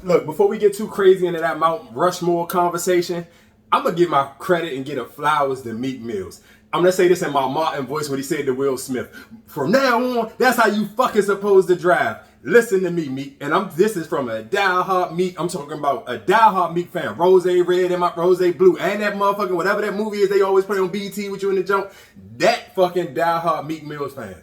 Look, before we get too crazy into that Mount Rushmore conversation, I'm going to give my credit and get a flowers to Meek Mills. I'm going to say this in my Martin voice when he said to Will Smith. From now on, that's how you fucking supposed to drive. Listen to me, Meek. And this is from a diehard Meek. I'm talking about a diehard Meek fan. Rose Red and my Rose Blue. And that motherfucking, whatever that movie is they always play on BT with you in the jump. That fucking diehard Meek Mills fan.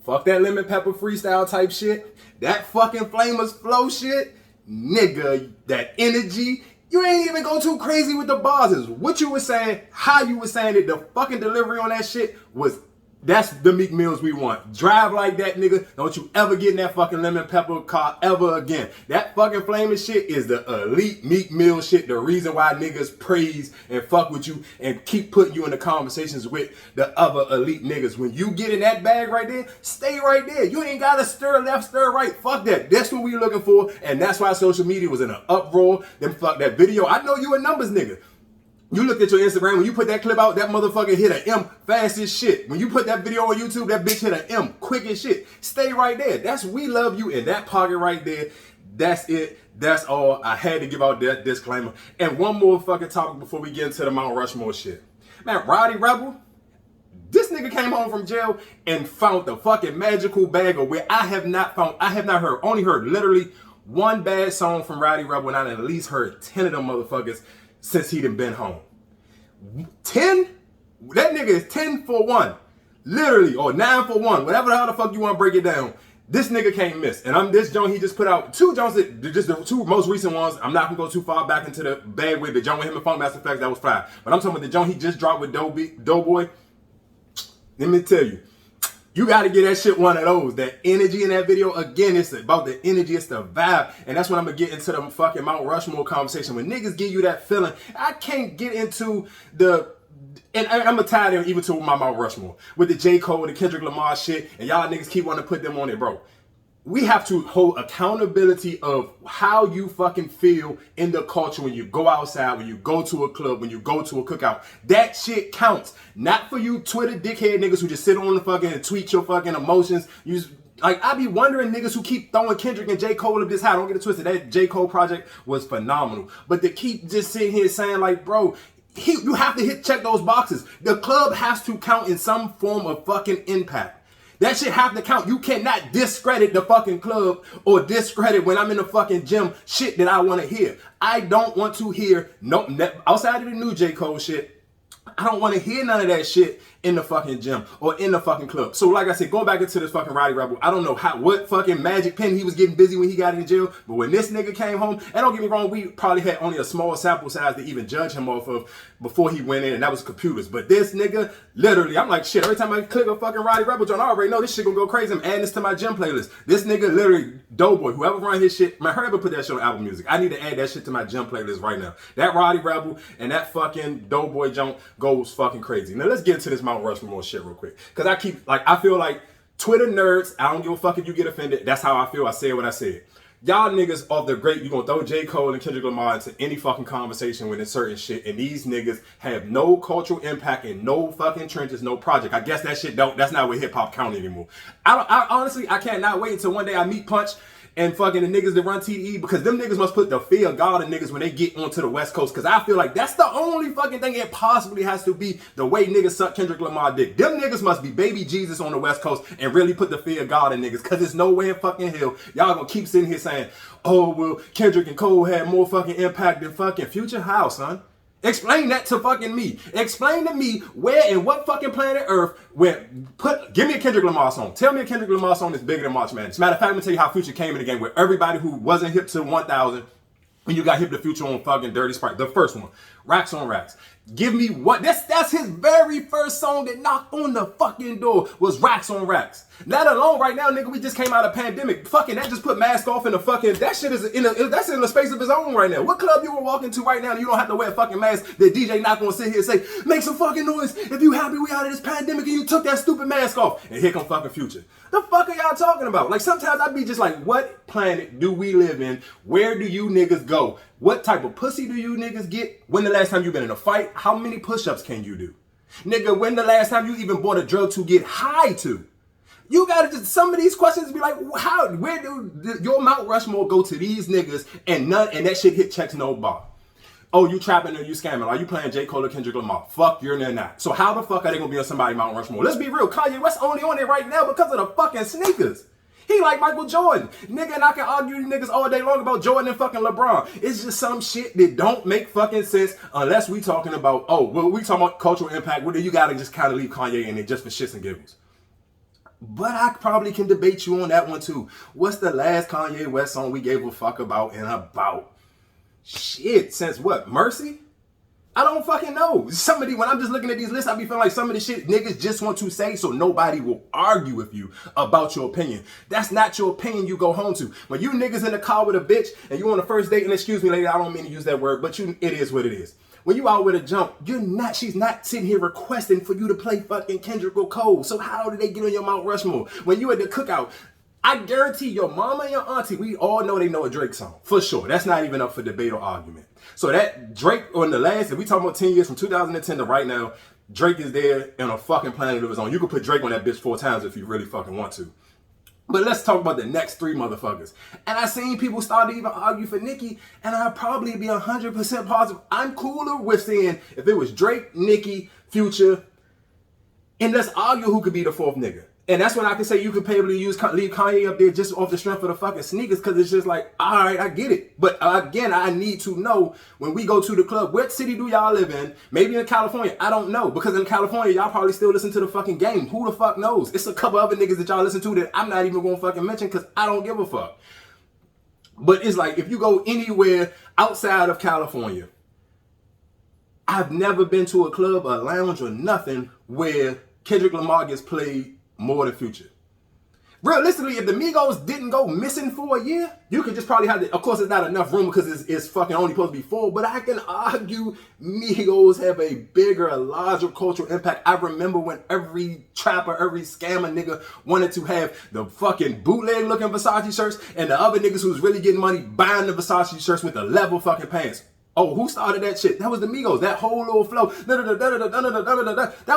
Fuck that lemon pepper freestyle type shit. That fucking Flamerz flow shit. Nigga, that energy. You ain't even go too crazy with the bars. What you was saying, how you was saying it, the fucking delivery on that shit was, that's the Meek Mills we want. Drive like that, nigga. Don't you ever get in that fucking lemon pepper car ever again. That fucking flaming shit is the elite Meek Mill shit. The reason why niggas praise and fuck with you and keep putting you in the conversations with the other elite niggas. When you get in that bag right there, stay right there. You ain't gotta stir left, stir right. Fuck that. That's what we looking for. And that's why social media was in an uproar. Then fuck that video. I know you a numbers nigga. You looked at your Instagram, when you put that clip out, that motherfucker hit an M fast as shit. When you put that video on YouTube, that bitch hit an M quick as shit. Stay right there. That's we love you in that pocket right there. That's it. That's all. I had to give out that disclaimer. And one more fucking topic before we get into the Mount Rushmore shit. Man, Rowdy Rebel, this nigga came home from jail and found the fucking magical bag of where I have not heard, only heard literally one bad song from Rowdy Rebel, and I at least heard 10 of them motherfuckers since he done been home. 10? That nigga is 10 for 1. Literally, or 9 for 1. Whatever the hell the fuck you want to break it down. This nigga can't miss. And this joint he just put out, 2 joints, just the 2 most recent ones. I'm not going to go too far back into the bag with the joint with him and Funk Master Flex, that was fire. But I'm talking about the joint he just dropped with Doughboy. Let me tell you. You got to get that shit one of those. That energy in that video, again, it's about the energy, it's the vibe. And that's when I'm going to get into the fucking Mount Rushmore conversation. When niggas give you that feeling, I can't get into and I'm going to tie them even to my Mount Rushmore. With the J. Cole, the Kendrick Lamar shit, and y'all niggas keep wanting to put them on it, bro. We have to hold accountability of how you fucking feel in the culture when you go outside, when you go to a club, when you go to a cookout. That shit counts. Not for you Twitter dickhead niggas who just sit on the fucking and tweet your fucking emotions. I be wondering niggas who keep throwing Kendrick and J. Cole up this high. Don't get it twisted. That J. Cole project was phenomenal. But to keep just sitting here saying like, bro, you have to check those boxes. The club has to count in some form of fucking impact. That shit have to count. You cannot discredit the fucking club or discredit when I'm in the fucking gym shit that I want to hear. I don't want to hear, outside of the new J. Cole shit, I don't want to hear none of that shit in the fucking gym or in the fucking club. So like I said, going back into this fucking Rowdy Rebel, I don't know what fucking magic pen he was getting busy when he got in jail, but when this nigga came home, and don't get me wrong, we probably had only a small sample size to even judge him off of before he went in, and that was computers. But this nigga, literally, I'm like, shit, every time I click a fucking Rowdy Rebel joint, I already know this shit gonna go crazy. I'm adding this to my gym playlist. This nigga literally, Doughboy, whoever run his shit, man, hurry up and put that shit on Apple Music. I need to add that shit to my gym playlist right now. That Rowdy Rebel and that fucking Doughboy joint goes fucking crazy. Now let's get into this Mount Rushmore shit real quick. Cause I feel like Twitter nerds, I don't give a fuck if you get offended. That's how I feel. I said what I said. Y'all niggas off the great, you gonna throw J. Cole and Kendrick Lamar into any fucking conversation with certain shit, and these niggas have no cultural impact and no fucking trenches, no project. I guess that shit that's not what hip hop count anymore. I honestly, I cannot wait until one day I meet Punch and fucking the niggas that run TDE, because them niggas must put the fear of God in niggas when they get onto the West Coast, because I feel like that's the only fucking thing it possibly has to be the way niggas suck Kendrick Lamar dick. Them niggas must be baby Jesus on the West Coast and really put the fear of God in niggas, because there's no way in fucking hell y'all gonna keep sitting here saying, oh, well, Kendrick and Cole had more fucking impact than fucking Future. How, son? Explain that to fucking me. Explain to me where and what fucking planet Earth give me a Kendrick Lamar song. Tell me a Kendrick Lamar song that's bigger than March Madness. Matter of fact, I'm gonna tell you how Future came in the game with everybody who wasn't hip to 1000 when you got hip to Future on fucking Dirty Sprite. The first one, Racks on Racks. Give me what? That's his very first song that knocked on the fucking door was Racks on Racks. Let alone right now, nigga, we just came out of pandemic. Fucking that just put Mask Off in the fucking, that shit is that's in a space of its own right now. What club you were walking to right now and you don't have to wear a fucking mask? The DJ not gonna sit here and say, make some fucking noise if you happy we out of this pandemic and you took that stupid mask off. And here come fucking Future. The fuck are y'all talking about? Like sometimes I be just like, what planet do we live in? Where do you niggas go? What type of pussy do you niggas get? When the last time you been in a fight? How many push-ups can you do? Nigga, when the last time you even bought a drug to get high to? You gotta just, some of these questions be like, where do your Mount Rushmore go to these niggas and that shit hit checks no bar? Oh, you trapping or you scamming? Are you playing J. Cole or Kendrick Lamar? Fuck, you're not. So how the fuck are they gonna be on somebody Mount Rushmore? Let's be real, Kanye West only on it right now because of the fucking sneakers. He like Michael Jordan. Nigga, and I can argue these niggas all day long about Jordan and fucking LeBron. It's just some shit that don't make fucking sense unless we talking about, we talking about cultural impact. Well, then you gotta just kind of leave Kanye in it just for shits and giggles. But I probably can debate you on that one too. What's the last Kanye West song we gave a fuck about and about? Shit, since what? Mercy? I don't fucking know. When I'm just looking at these lists, I be feeling like some of the shit niggas just want to say so nobody will argue with you about your opinion. That's not your opinion you go home to. When you niggas in the car with a bitch and you on the first date, and excuse me lady, I don't mean to use that word, but it is what it is. When you out with a jump, she's not sitting here requesting for you to play fucking Kendrick or Cole. So how did they get on your Mount Rushmore? When you at the cookout, I guarantee your mama and your auntie, we all know they know a Drake song. For sure. That's not even up for debate or argument. So that Drake on the last, if we talking about 10 years from 2010 to right now, Drake is there on a fucking planet of his own. You could put Drake on that bitch 4 times if you really fucking want to. But let's talk about the next 3 motherfuckers. And I seen people start to even argue for Nicki, and I'd probably be 100% positive. I'm cooler with saying if it was Drake, Nicki, Future, and let's argue who could be the 4th nigga. And that's when I can say you could probably leave Kanye up there just off the strength of the fucking sneakers, because it's just like, all right, I get it. But again, I need to know when we go to the club, what city do y'all live in? Maybe in California. I don't know. Because in California, y'all probably still listen to the fucking Game. Who the fuck knows? It's a couple other niggas that y'all listen to that I'm not even going to fucking mention because I don't give a fuck. But it's like, if you go anywhere outside of California, I've never been to a club, a lounge, or nothing where Kendrick Lamar gets played more than Future. Realistically, if the Migos didn't go missing for a year, you could just probably have of course, it's not enough room because it's fucking only supposed to be 4, but I can argue Migos have a bigger, a larger cultural impact. I remember when every trapper, every scammer nigga wanted to have the fucking bootleg looking Versace shirts and the other niggas who was really getting money buying the Versace shirts with the level fucking pants. Oh, who started that shit? That was the Migos. That whole little flow. That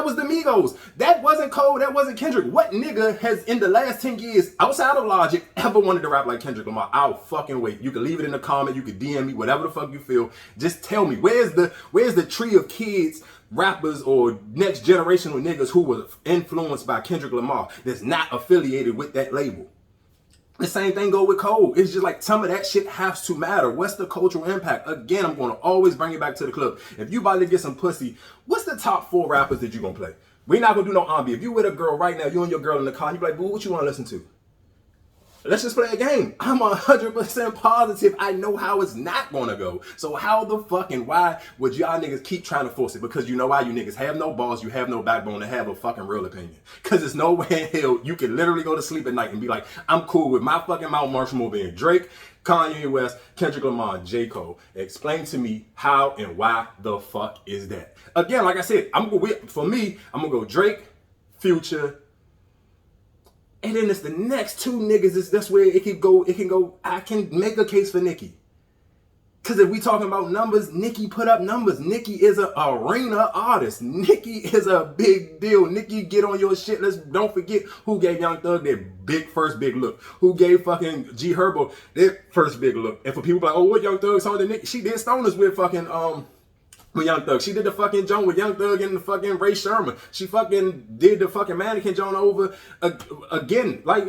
was the Migos. That wasn't Cole. That wasn't Kendrick. What nigga has in the last 10 years, outside of Logic, ever wanted to rap like Kendrick Lamar? I'll fucking wait. You can leave it in the comment. You can DM me, whatever the fuck you feel. Just tell me, where's the tree of kids, rappers, or next generational niggas who were influenced by Kendrick Lamar that's not affiliated with that label? The same thing go with Cole. It's just like some of that shit has to matter. What's the cultural impact? Again, I'm going to always bring it back to the club. If you about to get some pussy, what's the top 4 rappers that you going to play? We're not going to do no R&B. If you with a girl right now, you and your girl in the car, you be like, boo, what you want to listen to? Let's just play a game. I'm 100% positive I know how it's not gonna go. So how the fuck and why would y'all niggas keep trying to force it? Because you know why? You niggas have no balls, you have no backbone to have a fucking real opinion. Because there's no way in hell you can literally go to sleep at night and be like, I'm cool with my fucking Mount Rushmore being Drake, Kanye West, Kendrick Lamar, J. Cole. Explain to me how and why the fuck is that? Again, like I said, I'm gonna go Drake, Future, and then it's the next 2 niggas. That's where it can go. I can make a case for Nicki. Because if we talking about numbers, Nicki put up numbers. Nicki is an arena artist. Nicki is a big deal. Nicki get on your shit. Don't forget who gave Young Thug their first big look. Who gave fucking G Herbo their first big look. And for people like, oh, what Young Thug song did Nicki? She did Stoners with fucking with Young Thug. She did the fucking joint with Young Thug and the fucking Ray Sherman. She fucking did the fucking mannequin joint over again. Like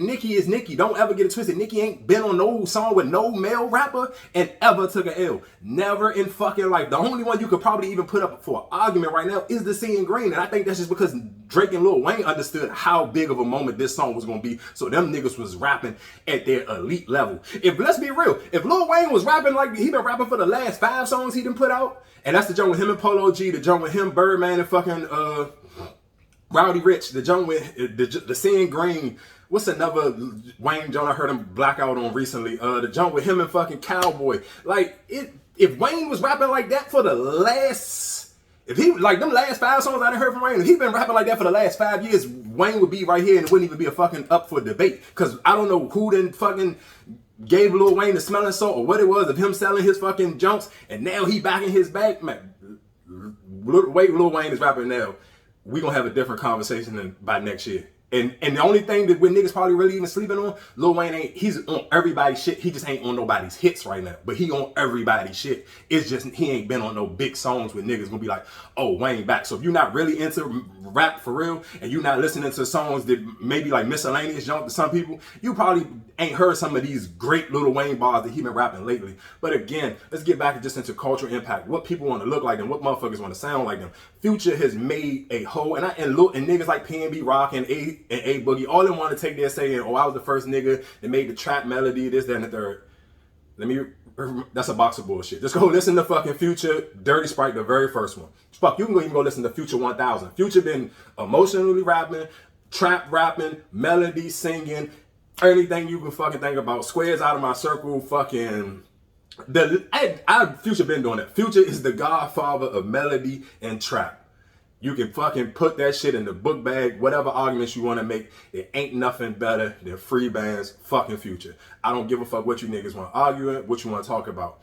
Nicki is Nicki. Don't ever get it twisted. Nicki ain't been on no song with no male rapper and ever took an L. Never in fucking life. The only one you could probably even put up for an argument right now is the Seeing Green. And I think that's just because Drake and Lil Wayne understood how big of a moment this song was gonna be. So them niggas was rapping at their elite level. Let's be real, if Lil Wayne was rapping like he been rapping for the last 5 songs he done put out, and that's the joint with him and Polo G, the joint with him, Birdman, and fucking Rowdy Ricch, the joint with the Seeing Green. What's another Wayne joint I heard him black out on recently? The joint with him and fucking Cowboy. Like, if Wayne was rapping like that for the last, if he, like them last 5 songs I done heard from Wayne, if he been rapping like that for the last 5 years, Wayne would be right here and it wouldn't even be a fucking up for debate. Because I don't know who done fucking gave Lil Wayne the smelling salt or what it was of him selling his fucking junks, and now he back in his bag. Man, wait, Lil Wayne is rapping now. We gonna have a different conversation by next year. And the only thing that when niggas probably really even sleeping on, Lil Wayne he's on everybody's shit. He just ain't on nobody's hits right now. But he on everybody's shit. It's just he ain't been on no big songs with niggas gonna be like, oh, Wayne back. So if you're not really into rap for real, and you're not listening to songs that maybe like miscellaneous junk to some people, you probably ain't heard some of these great Lil Wayne bars that he been rapping lately. But again, let's get back just into cultural impact. What people want to look like and what motherfuckers want to sound like them. Future has made a whole, and niggas like PNB Rock and A Boogie, all they want to take there saying, oh, I was the first nigga that made the trap melody, this, that, and the third. That's a box of bullshit. Just go listen to fucking Future, Dirty Sprite, the very first one. Fuck, you can even go listen to Future 1000. Future been emotionally rapping, trap rapping, melody singing, anything you can fucking think about. Squares Out of My Circle, fucking... Future been doing that. Future is the godfather of melody and trap. You can fucking put that shit in the book bag, whatever arguments you want to make. It ain't nothing better than free bands, fucking Future. I don't give a fuck what you niggas want to argue it, what you want to talk about.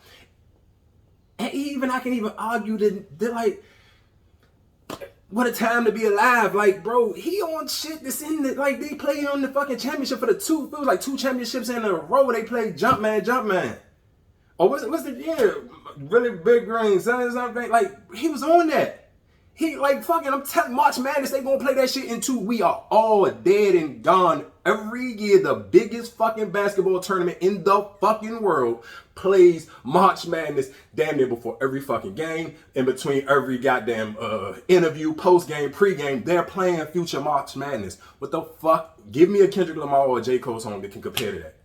And even I can even argue that they're like, what a time to be alive. Like, bro, he on shit that's in the, like, they play on the fucking championship for it was like 2 championships in a row. They played Jumpman. Or what's the really big green, something like, he was on that. He like fucking, I'm telling March Madness, they gonna play that shit in 2. We are all dead and gone. Every year, the biggest fucking basketball tournament in the fucking world plays March Madness damn near before every fucking game. In between every goddamn interview, post-game, pre-game, they're playing Future March Madness. What the fuck? Give me a Kendrick Lamar or a J. Cole song that can compare to that.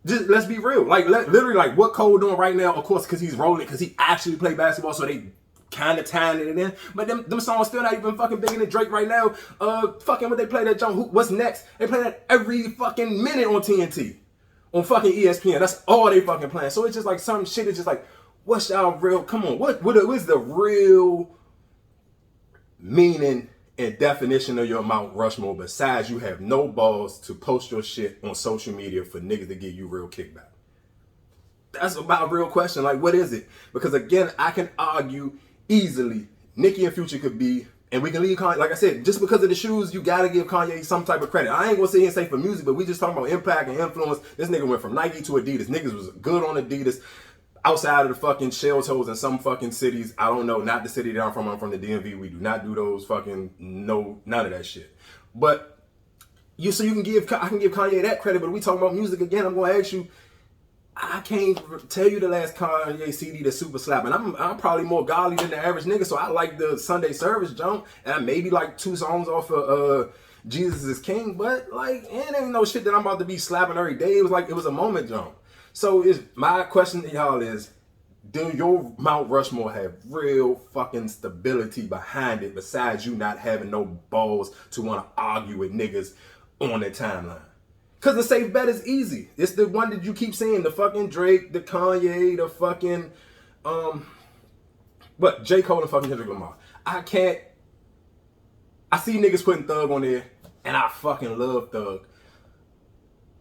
Just let's be real. Like literally, like what Cole doing right now, of course, because he's rolling, because he actually played basketball, so they kind of tying it in. But them songs still not even fucking bigger than Drake right now. Fucking when they play that junk, what's next? They play that every fucking minute on TNT. On fucking ESPN. That's all they fucking playing. So it's just like some shit is just like, what's y'all real, come on, what is the real meaning and definition of your Mount Rushmore besides you have no balls to post your shit on social media for niggas to give you real kickback? That's about a real question. Like, what is it? Because again, I can argue easily Nicki and Future could be, and we can leave Kanye, like I said, just because of the shoes, you gotta give Kanye some type of credit. I ain't gonna sit here and say for music, but we just talking about impact and influence. This nigga went from Nike to Adidas. Niggas was good on Adidas outside of the fucking shell toes in some fucking cities. I don't know, not the city that I'm from the DMV. We do not do those fucking, no, none of that shit. But I can give Kanye that credit, but we talking about music again, I'm gonna ask you, I can't tell you the last Kanye CD that's super slapping. I'm probably more godly than the average nigga, so I like the Sunday Service jump, and I maybe like 2 songs off of Jesus is King, but like it ain't no shit that I'm about to be slapping every day. It was a moment jump. So my question to y'all is, do your Mount Rushmore have real fucking stability behind it besides you not having no balls to want to argue with niggas on their timeline? Because the safe bet is easy. It's the one that you keep seeing. The fucking Drake, the Kanye, the fucking, J. Cole and fucking Kendrick Lamar. I see niggas putting Thug on there, and I fucking love Thug.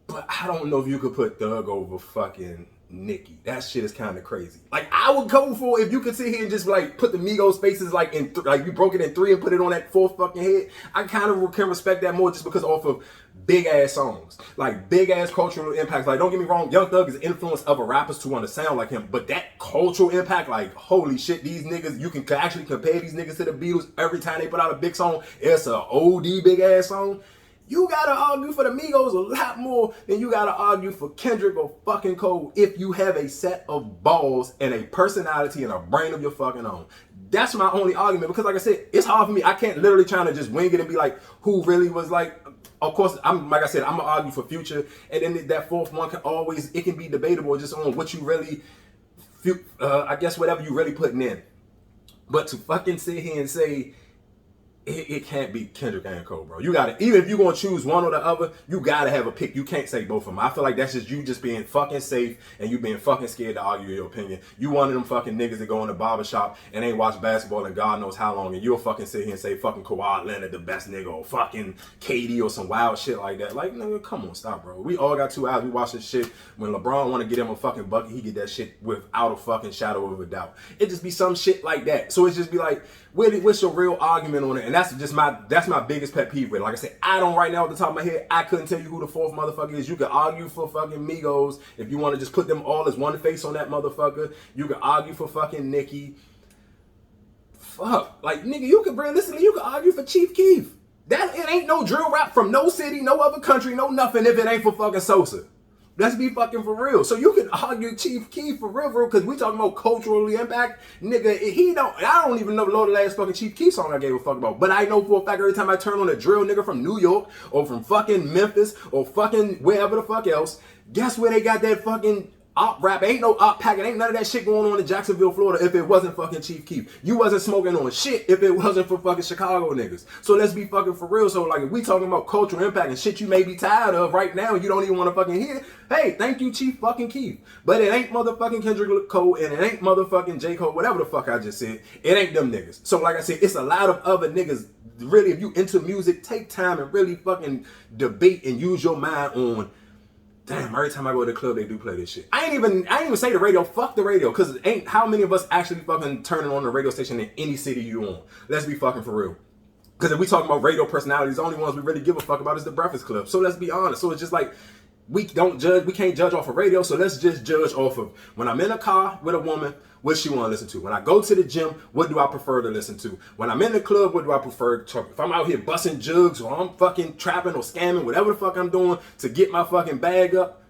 But I don't know if you could put Thug over fucking Nicki. That shit is kind of crazy. Like, I would go for, if you could sit here and just like put the Migos faces like in, like you broke it in 3 and put it on that 4th fucking head. I kind of can respect that more just because off of big ass songs, like big ass cultural impacts. Like, don't get me wrong, Young Thug is influenced other rappers to want to sound like him, but that cultural impact, like holy shit, these niggas, you can actually compare these niggas to the Beatles. Every time they put out a big song, it's a OD big ass song. You gotta argue for the Migos a lot more than you gotta argue for Kendrick or fucking Cole if you have a set of balls and a personality and a brain of your fucking own. That's my only argument, because like I said, it's hard for me. I can't literally try to just wing it and be like, who really was like, of course, I'm gonna argue for Future, and then that 4th one it can be debatable just on what you really, I guess whatever you really putting in. But to fucking sit here and say, it can't be Kendrick and Cole, bro. You gotta, even if you're gonna choose one or the other, you gotta have a pick. You can't say both of them. I feel like that's just you just being fucking safe and you being fucking scared to argue your opinion. You one of them fucking niggas that go in the barbershop and ain't watch basketball in God knows how long, and you'll fucking sit here and say fucking Kawhi Leonard the best nigga, or fucking KD or some wild shit like that. Like, nigga, come on, stop, bro. We all got 2 eyes. We watch this shit. When LeBron want to get him a fucking bucket, he get that shit without a fucking shadow of a doubt. It just be some shit like that. So it just be like, what's your real argument on it? And that's my biggest pet peeve with it. Like I said, I don't right now at the top of my head, I couldn't tell you who the fourth motherfucker is. You can argue for fucking Migos if you want to just put them all as one face on that motherfucker. You can argue for fucking Nicki. Fuck. Like, nigga, you can realistically, you can argue for Chief Keef. That it ain't no drill rap from no city, no other country, no nothing if it ain't for fucking Sosa. Let's be fucking for real. So you can argue Chief Keef for real, because we talking about culturally impact. Nigga, I don't even know the last fucking Chief Keef song I gave a fuck about. But I know for a fact every time I turn on a drill nigga from New York or from fucking Memphis or fucking wherever the fuck else, guess where they got that fucking op rap? Ain't no op packet, ain't none of that shit going on in Jacksonville, Florida if it wasn't fucking Chief Keef. You wasn't smoking on shit if it wasn't for fucking Chicago niggas. So let's be fucking for real. So like if we talking about cultural impact and shit you may be tired of right now and you don't even want to fucking hear, hey, thank you Chief fucking Keef. But it ain't motherfucking Kendrick Cole and it ain't motherfucking J. Cole, whatever the fuck I just said. It ain't them niggas. So like I said, it's a lot of other niggas. Really, if you into music, take time and really fucking debate and use your mind on, damn, every time I go to the club, they do play this shit. I ain't even say the radio. Fuck the radio. Because ain't how many of us actually fucking turning on the radio station in any city you on. Let's be fucking for real. Because if we talking about radio personalities, the only ones we really give a fuck about is the Breakfast Club. So let's be honest. So it's just like, we can't judge off of radio, so let's just judge off of when I'm in a car with a woman, what she want to listen to. When I go to the gym, what do I prefer to listen to? When I'm in the club, what do I prefer to talk? If I'm out here busting jugs or I'm fucking trapping or scamming, whatever the fuck I'm doing to get my fucking bag up,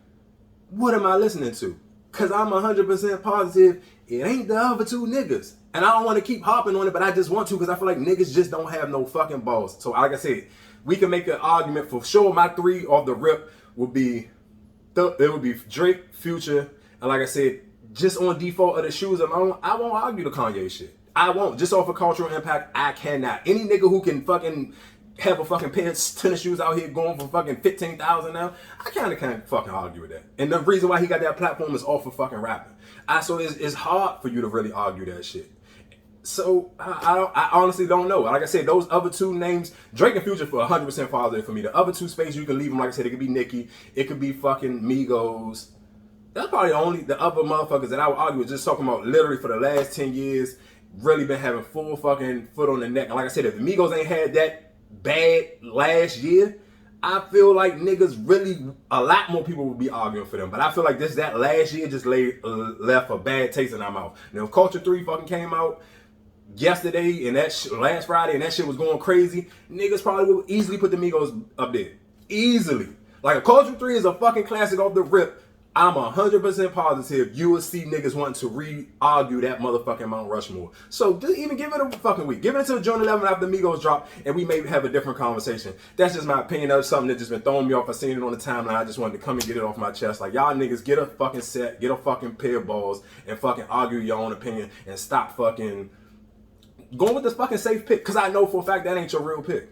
what am I listening to? Because I'm 100% positive it ain't the other two niggas. And I don't want to keep hopping on it, but I just want to because I feel like niggas just don't have no fucking balls. So like I said, we can make an argument for sure. My three off the rip would be, it would be Drake, Future, and like I said, just on default of the shoes alone, I won't argue the Kanye shit. I won't. Just off of cultural impact, I cannot. Any nigga who can fucking have a fucking pair of tennis shoes out here going for fucking 15,000 now, I kind of can't fucking argue with that. And the reason why he got that platform is off of fucking rapping. So it's hard for you to really argue that shit. So I honestly don't know. Like I said, those other two names, Drake and Future, for 100% positive for me. The other two spaces you can leave them. Like I said, it could be Nicki, it could be fucking Migos. That's probably the other motherfuckers that I would argue with. Just talking about literally for the last 10 years, really been having full fucking foot on the neck. And like I said, if the Migos ain't had that bad last year, I feel like niggas really, a lot more people would be arguing for them. But I feel like that last year just left a bad taste in our mouth. Now, if Culture 3 fucking came out yesterday and last Friday and that shit was going crazy, niggas probably would easily put the Migos up there. Easily. Like if Culture 3 is a fucking classic off the rip, I'm 100% positive you will see niggas wanting to re-argue that motherfucking Mount Rushmore. So just even give it a fucking week. Give it until June 11th after Migos drop and we may have a different conversation. That's just my opinion. That's something that just been throwing me off. I seen it on the timeline. I just wanted to come and get it off my chest. Like, y'all niggas get a fucking set, get a fucking pair of balls and fucking argue your own opinion and stop fucking going with this fucking safe pick. Because I know for a fact that ain't your real pick.